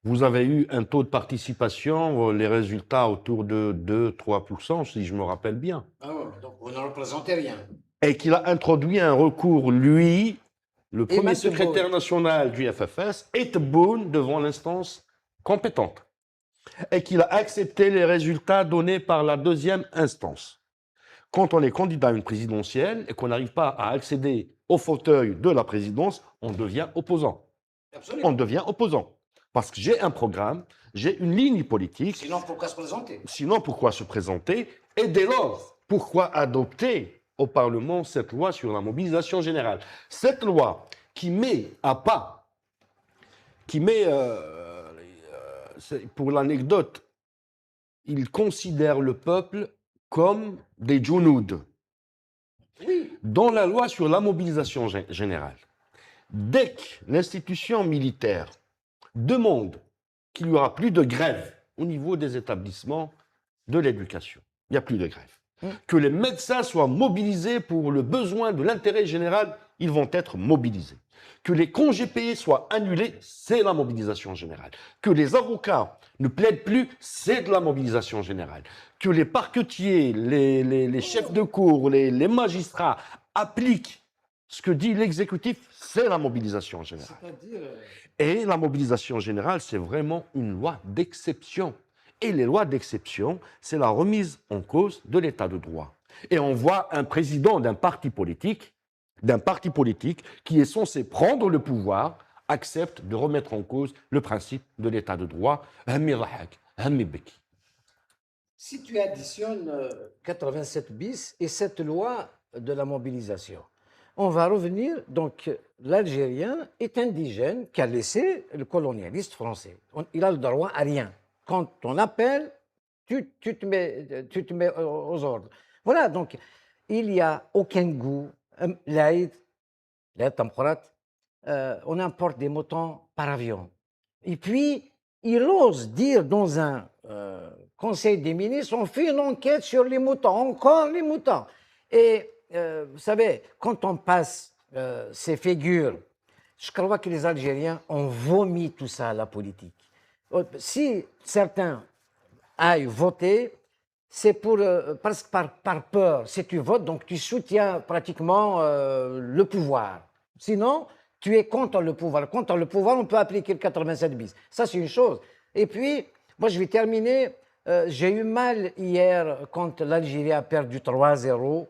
Vous avez eu un taux de participation, les résultats autour de 2-3%, si je me rappelle bien. Ah ouais, donc vous ne représentez rien. Et qu'il a introduit un recours, lui, le premier Matt secrétaire national du FFS, et Tebboune devant l'instance compétente. Et qu'il a accepté les résultats donnés par la deuxième instance. Quand on est candidat à une présidentielle et qu'on n'arrive pas à accéder au fauteuil de la présidence, on devient opposant. Absolument. On devient opposant. Parce que j'ai un programme, j'ai une ligne politique. Sinon, pourquoi se présenter? Sinon, pourquoi se présenter? Et dès lors, pourquoi adopter au Parlement cette loi sur la mobilisation générale? Cette loi qui met à pas, pour l'anecdote, il considère le peuple comme des djounoud. Oui. Dans la loi sur la mobilisation générale, dès que l'institution militaire demande qu'il n'y aura plus de grève au niveau des établissements de l'éducation, il n'y a plus de grève. Que les médecins soient mobilisés pour le besoin de l'intérêt général ils vont être mobilisés. Que les congés payés soient annulés, c'est la mobilisation générale. Que les avocats ne plaident plus, c'est de la mobilisation générale. Que les parquetiers, les chefs de cour, les magistrats appliquent ce que dit l'exécutif, c'est la mobilisation générale. Et la mobilisation générale, c'est vraiment une loi d'exception. Et les lois d'exception, c'est la remise en cause de l'état de droit. Et on voit un président d'un parti politique qui est censé prendre le pouvoir, accepte de remettre en cause le principe de l'état de droit. Si tu additionnes 87 bis et cette loi de la mobilisation, on va revenir, donc l'Algérien est indigène qu'a laissé le colonialiste français. Il a le droit à rien. Quand on appelle, tu te mets aux ordres. Voilà, donc il n'y a aucun goût. L'Aïd, on importe des moutons par avion. Et puis, il ose dire dans un conseil des ministres, on fait une enquête sur les moutons, encore les moutons. Et vous savez, quand on passe ces figures, je crois que les Algériens ont vomi tout ça à la politique. Si certains aillent voter, c'est parce que par peur. Si tu votes, donc tu soutiens pratiquement le pouvoir. Sinon, tu es contre le pouvoir. Contre le pouvoir, on peut appliquer le 87 bis. Ça, c'est une chose. Et puis, moi, je vais terminer. J'ai eu mal hier quand l'Algérie a perdu 3-0.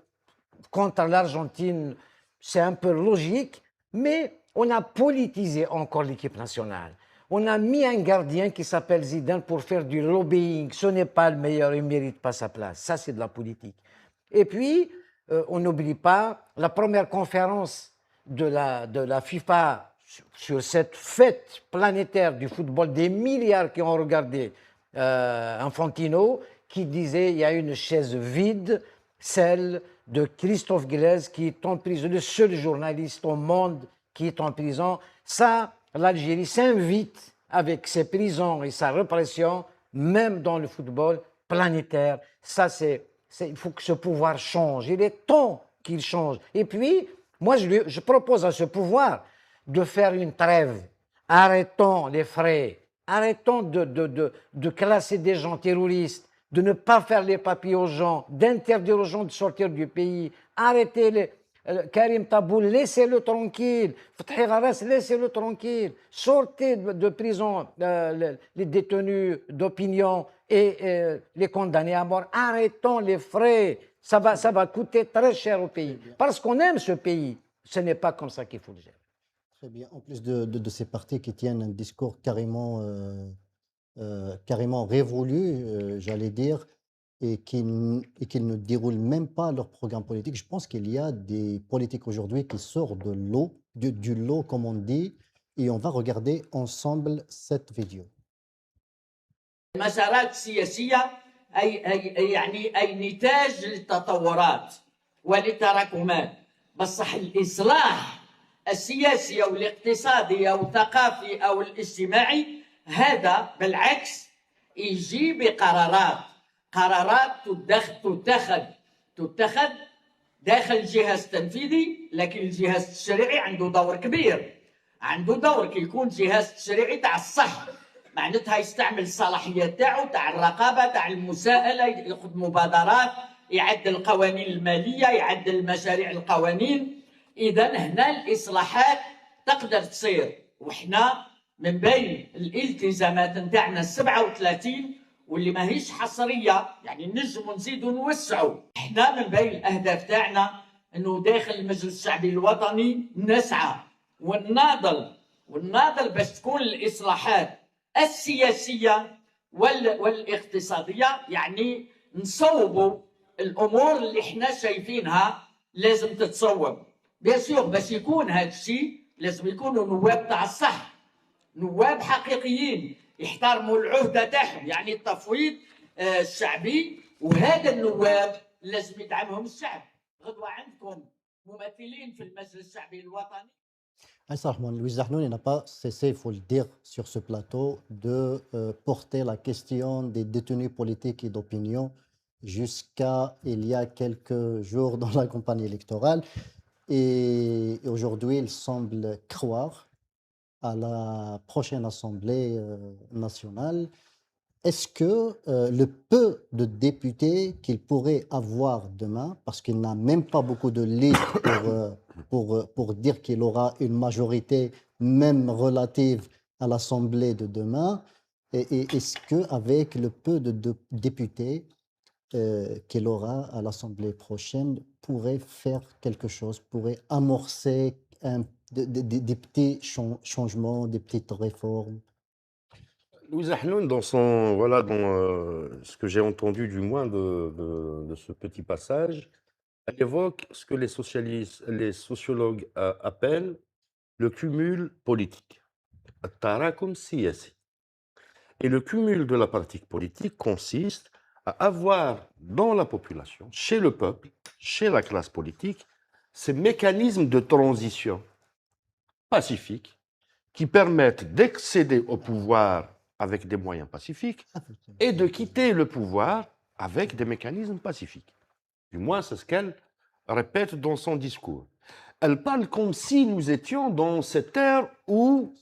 Contre l'Argentine, c'est un peu logique, mais on a politisé encore l'équipe nationale. On a mis un gardien qui s'appelle Zidane pour faire du lobbying. Ce n'est pas le meilleur, il ne mérite pas sa place. Ça, c'est de la politique. Et puis, on n'oublie pas la première conférence de la FIFA sur cette fête planétaire du football, des milliards qui ont regardé Infantino, qui disait il y a une chaise vide, celle de Christophe Glaise qui est en prison, le seul journaliste au monde qui est en prison. Ça, l'Algérie s'invite avec ses prisons et sa répression, même dans le football planétaire. Ça, il faut que ce pouvoir change. Il est temps qu'il change. Et puis, moi, je propose à ce pouvoir de faire une trêve. Arrêtons les frais. Arrêtons de classer des gens terroristes, de ne pas faire les papiers aux gens, d'interdire aux gens de sortir du pays. Arrêtez Karim Taboul, laissez-le tranquille. Fethi Gharas, laissez-le tranquille. Sortez de prison les détenus d'opinion et les condamnés à mort. Arrêtons les frais. Ça va coûter très cher au pays. Parce qu'on aime ce pays. Ce n'est pas comme ça qu'il faut le gérer. Très bien. En plus de ces partis qui tiennent un discours carrément révolu, j'allais dire, et qui ne déroulent même pas leur programme politique. Je pense qu'il y a des politiques aujourd'hui qui sortent de l'eau, du lot, comme on dit, et on va regarder ensemble cette vidéo. المسارات السياسية أي نتاج للتطورات وللتراكمات، بصح الإصلاح السياسي أو الاقتصادي أو الثقافي أو الاجتماعي هذا بالعكس يجي بقرارات تتخذ داخل الجهاز التنفيذي، لكن الجهاز التشريعي عنده دور كبير، عنده دور كي يكون جهاز تشريعي تاع الصح، معناتها يستعمل الصلاحيات تاعو تاع الرقابه تاع المساءله، ياخذ مبادرات، يعدل القوانين الماليه، يعدل المشاريع القوانين. اذا هنا الاصلاحات تقدر تصير، وحنا من بين الالتزامات نتاعنا 37 واللي ماهيش حصريه، يعني نجموا نزيدوا نوسعوا. احنا من بين الاهداف تاعنا انه داخل المجلس الشعبي الوطني نسعى والناضل باش تكون الاصلاحات السياسيه والاقتصاديه، يعني نصوبوا الامور اللي احنا شايفينها لازم تتصوب. بيان سور باش يكون هذا الشيء لازم يكونوا نواب تاع الصح، نواب حقيقيين يحترموا العهده تاعهم، يعني التفويض الشعبي، وهذا النواب لازم يدعمهم الشعب. غدوه عندكم ممثلين في المجلس الشعبي الوطني. Sincèrement, Louis Zahnouni n'a pas cessé, il faut le dire, sur ce plateau, de porter la question des détenus politiques et d'opinion jusqu'à il y a quelques jours dans la campagne électorale. Et aujourd'hui, il semble croire à la prochaine Assemblée nationale. Est-ce que le peu de députés qu'il pourrait avoir demain, parce qu'il n'a même pas beaucoup de listes pour dire qu'il aura une majorité même relative à l'Assemblée de demain, est-ce qu'avec le peu de députés qu'il aura à l'Assemblée prochaine, pourrait faire quelque chose, pourrait amorcer des petits changements, des petites réformes? Louis Ahnoun, dans ce que j'ai entendu du moins de ce petit passage, elle évoque ce que les sociologues appellent le cumul politique, التراكم سياسي. Et le cumul de la pratique politique consiste à avoir dans la population, chez le peuple, chez la classe politique, ces mécanismes de transition pacifiques qui permettent d'accéder au pouvoir avec des moyens pacifiques et de quitter le pouvoir avec des mécanismes pacifiques. Du moins, c'est ce qu'elle répète dans son discours. Elle parle comme si nous étions dans cette ère où,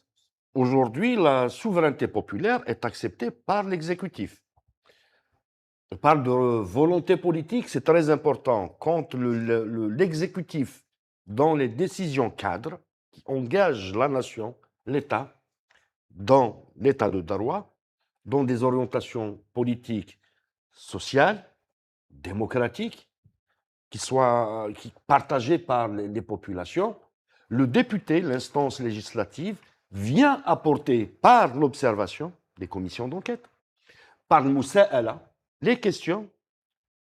aujourd'hui, la souveraineté populaire est acceptée par l'exécutif. Elle parle de volonté politique, c'est très important. Quand l'exécutif, dans les décisions cadres, qui engagent la nation, l'État, dans l'état de droit, dans des orientations politiques, sociales, démocratiques, qui partagées par les populations, le député, l'instance législative, vient apporter par l'observation des commissions d'enquête, par le Moussa'ala, les questions,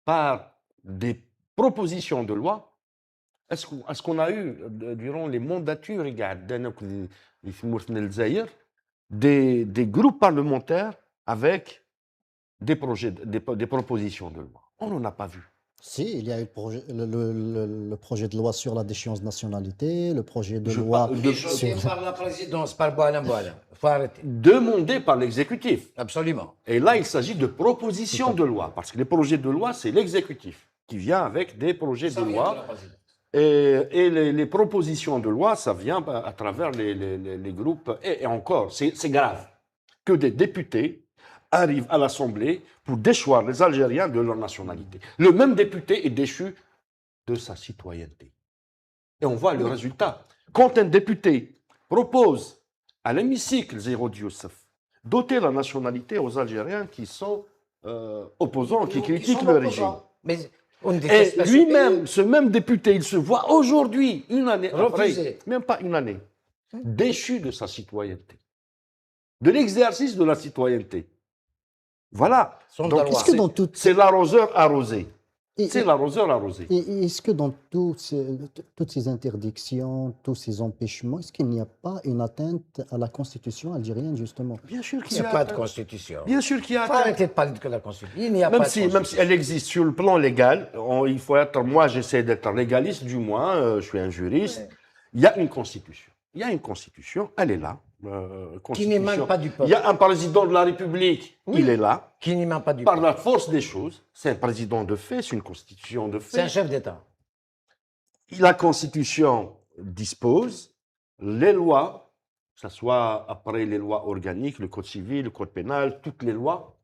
par des propositions de loi. Est-ce qu'on a eu, durant les mandatures, des groupes parlementaires avec des propositions de loi? On n'en a pas vu. Si, il y a eu le projet de loi sur la déchéance de nationalité, le projet de loi sur... Par la présidence, par Boala. Faut arrêter. Demandé par l'exécutif. Absolument. Et là, il s'agit de propositions de loi, parce que les projets de loi, c'est l'exécutif qui vient avec des projets de loi. Et les propositions de loi, ça vient à travers les groupes. Et encore, c'est grave que des députés arrivent à l'Assemblée pour déchoir les Algériens de leur nationalité. Le même député est déchu de sa citoyenneté. Et on voit le résultat. Quand un député propose à l'hémicycle Zéro Youssef d'ôter la nationalité aux Algériens qui sont opposants, qui critiquent le régime. Mais et lui-même, ce même député, il se voit aujourd'hui, une année après, même pas une année, déchu de sa citoyenneté, de l'exercice de la citoyenneté. Voilà. Donc, c'est l'arroseur arrosé. C'est l'arroseur arrosé. Est-ce que dans toutes ces interdictions, tous ces empêchements, est-ce qu'il n'y a pas une atteinte à la Constitution algérienne, justement? Bien sûr qu'il n'y a pas de Constitution. Bien sûr qu'il y a. Arrêtez de parler de la Constitution. Il n'y a pas de Constitution. Même si elle existe sur le plan légal, il faut être. Moi, j'essaie d'être légaliste, du moins, je suis un juriste. Ouais. Il y a une Constitution. Il y a une Constitution, elle est là. Qui n'émane pas du peuple. Il y a un président de la République, oui, il est là. Qui n'émane pas du peuple. Par la force des choses, c'est un président de fait, c'est une constitution de fait. C'est un chef d'État. La Constitution dispose les lois, que ce soit après les lois organiques, le Code civil, le Code pénal, toutes les lois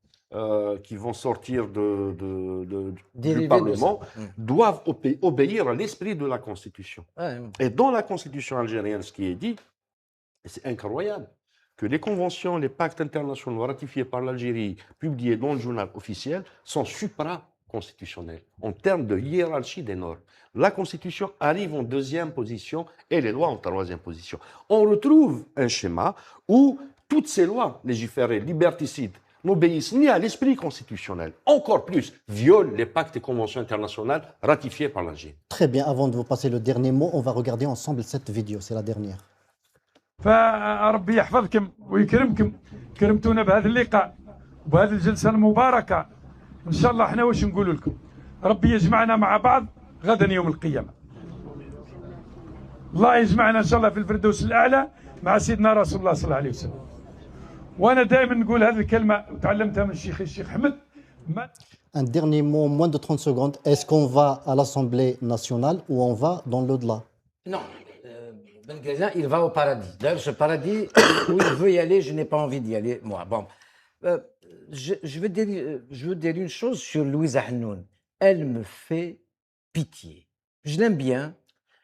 qui vont sortir du Parlement, doivent obéir à l'esprit de la Constitution. Ouais. Et dans la Constitution algérienne, ce qui est dit, c'est incroyable que les conventions, les pactes internationaux ratifiés par l'Algérie, publiés dans le journal officiel, sont supra-constitutionnels en termes de hiérarchie des normes. La Constitution arrive en deuxième position et les lois en troisième position. On retrouve un schéma où toutes ces lois légiférées, liberticides, n'obéissent ni à l'esprit constitutionnel, encore plus violent les pactes et conventions internationales ratifiés par l'Algérie. Très bien, avant de vous passer le dernier mot, on va regarder ensemble cette vidéo, c'est la dernière. فربي يحفظكم ويكرمكم كرمتونا بهذا اللقاء وبهذه الجلسة المباركة إن شاء الله احنا واش نقول لكم ربي يجمعنا مع بعض غدا يوم القيامة الله يجمعنا إن شاء الله في الفردوس الأعلى مع سيدنا رسول الله صلى الله عليه وسلم وأنا دائما نقول هذه الكلمة وتعلمتها من الشيخ حمد Un dernier mot, moins de 30 secondes. Est-ce qu'on va à l'Assemblée nationale ou on va dans l'au-delà? Non, Ben Guelena, il va au paradis. D'ailleurs, ce paradis où il veut y aller, je n'ai pas envie d'y aller, moi. Bon, je veux dire une chose sur Louise Hanoun. Elle me fait pitié. Je l'aime bien.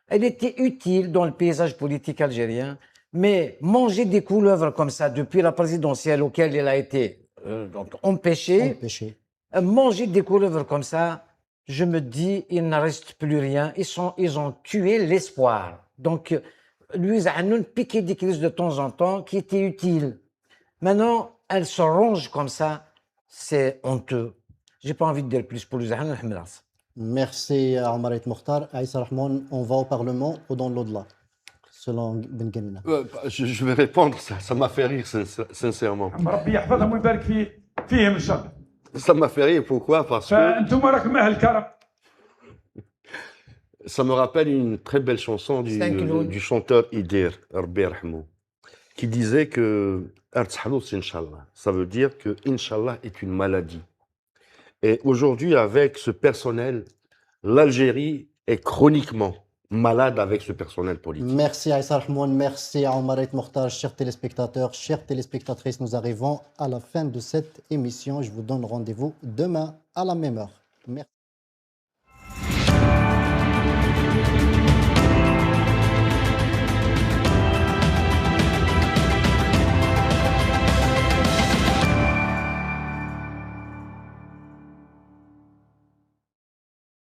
Elle était utile dans le paysage politique algérien, mais manger des couleuvres comme ça depuis la présidentielle auquel elle a été donc empêchée, manger des couleuvres comme ça, je me dis, il ne reste plus rien. Ils ont tué l'espoir. Donc, Louise Hanoun piquait des crises de temps en temps qui étaient utiles. Maintenant, elle se ronge comme ça, c'est honteux. J'ai pas envie de dire plus pour Louise Hanoun. Merci Amaret Mokhtar. Aïssa Rahman, on va au Parlement ou dans l'au-delà, selon Ben Guelena. Je vais répondre, ça m'a fait rire sincèrement. ربي يحفظهم ويبارك فيهم ان شاء الله. Ça m'a fait rire, pourquoi? Parce que فانتم راكم اهل كرم. ça me rappelle une très belle chanson du chanteur Idir, Rabbi Yarhamou, qui disait que Inch'Allah, ça veut dire que Inch'Allah est une maladie. Et aujourd'hui, avec ce personnel, l'Algérie est chroniquement malade avec ce personnel politique. Merci Aïssa Rahman, merci à Amaret Mokhtar, chers téléspectateurs, chères téléspectatrices. Nous arrivons à la fin de cette émission. Je vous donne rendez-vous demain à la même heure. Merci.